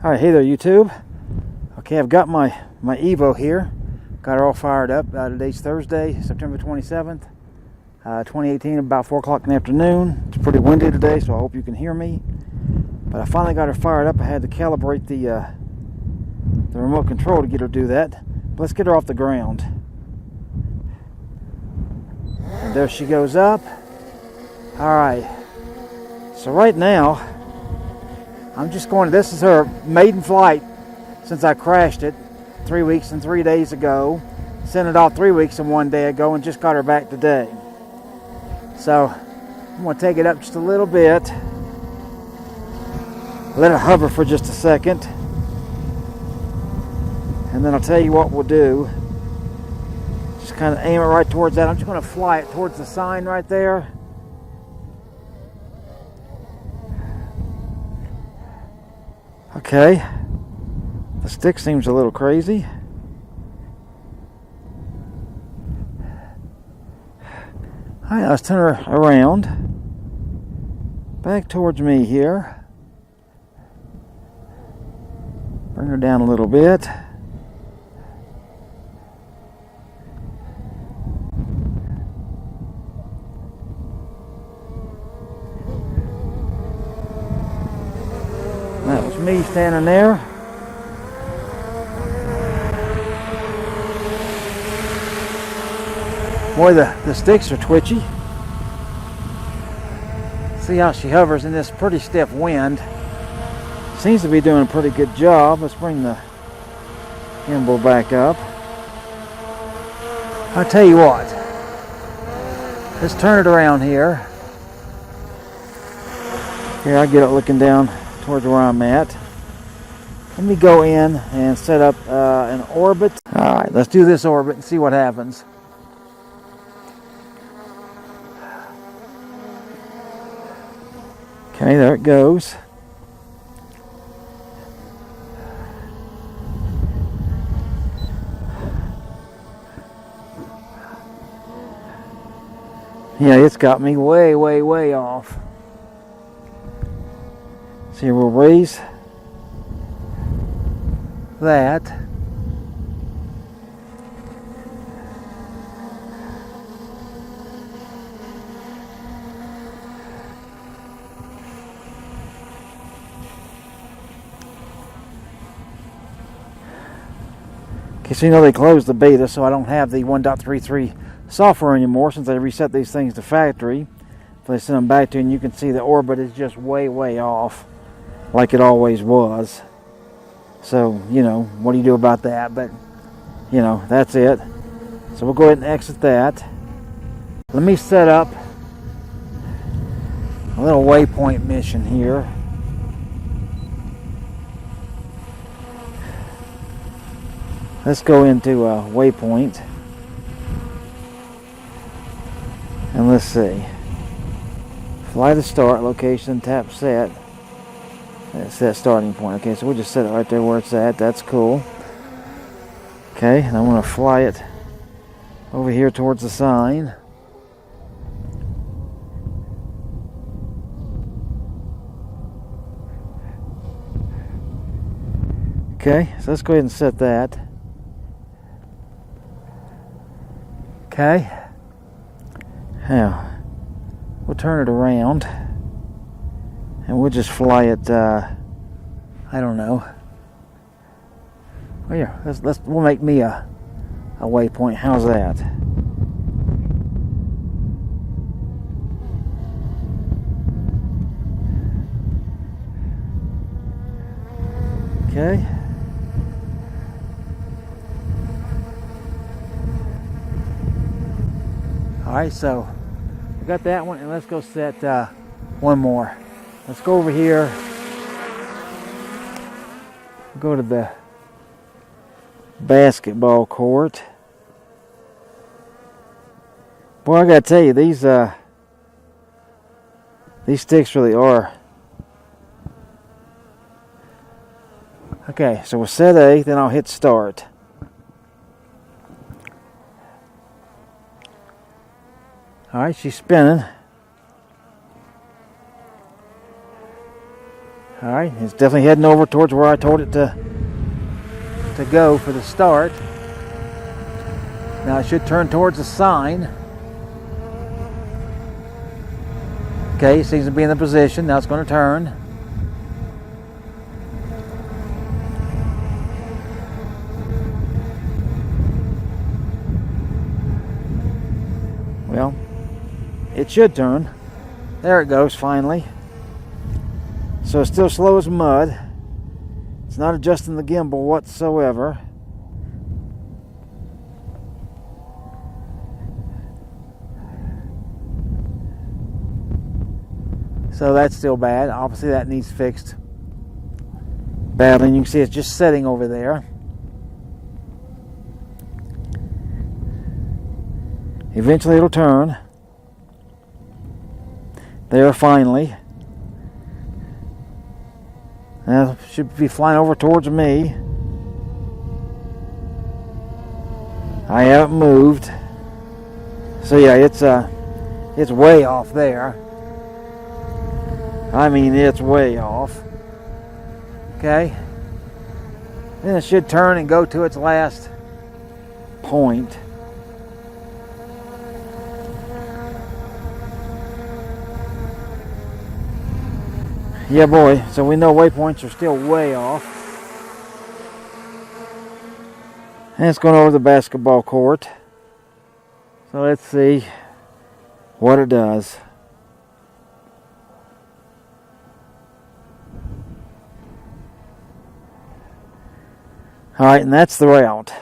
Alright, hey there YouTube. Okay, I've got my Evo here. Got her all fired up. Today's Thursday, September 27th, 2018, about 4 o'clock in the afternoon. It's pretty windy today, so I hope you can hear me. But I finally got her fired up. I had to calibrate the remote control to get her to do that. But let's get her off the ground. And there she goes up. Alright, so right now I'm just going to, this is her maiden flight since I crashed it 3 weeks and 3 days ago. Sent it off 3 weeks and 1 day ago and just got her back today. So I'm going to take it up just a little bit. Let it hover for just a second. And then I'll tell you what we'll do. Just kind of aim it right towards that. I'm just going to fly it towards the sign right there. Okay, the stick seems a little crazy. Alright, let's turn her around. Back towards me here. Bring her down a little bit. That was me standing there. Boy, the sticks are twitchy. See how she hovers in this pretty stiff wind. Seems to be doing a pretty good job. Let's bring the gimbal back up. I'll tell you what. Let's turn it around here. Here, I get it looking down towards where I'm at. Let me go in and set up an orbit. Alright, let's do this orbit and see what happens. Okay, there it goes. Yeah, it's got me way off. See, we'll raise that. Okay, so you know they closed the beta, so I don't have the 1.33 software anymore since they reset these things to factory. If they send them back to you, and you can see the orbit is just way off, like it always was. So, you know, what do you do about that? But, you know, that's it. So we'll go ahead and exit that. Let me set up a little waypoint mission here. Let's go into Waypoint. And let's see. Fly to start, location, tap set. That's that starting point. Okay, so we'll just set it right there where it's at. That's cool. Okay, and I'm going to fly it over here towards the sign. Okay, so let's go ahead and set that. Okay. Now, we'll turn it around. And we'll just fly it, I don't know. Oh yeah, we'll make me a waypoint. How's that? Okay. Alright, so we got that one, and let's go set one more. Let's go over here. Go to the basketball court. Boy, I gotta tell you, these sticks really are. Okay, so we'll set A, then I'll hit start. Alright, she's spinning. Alright. Alright, it's definitely heading over towards where I told it to go for the start. Now it should turn towards the sign. Okay, it seems to be in the position. Now it's going to turn. Well, it should turn. There it goes, finally. So it's still slow as mud. It's not adjusting the gimbal whatsoever. So that's still bad. Obviously that needs fixed badly. And you can see it's just setting over there. Eventually it'll turn. There, finally. Now it should be flying over towards me. I haven't moved. So yeah, it's way off there. I mean, it's way off. Okay. Then it should turn and go to its last point. Yeah, boy. So we know waypoints are still way off. And it's going over the basketball court. So let's see what it does. Alright, and that's the route.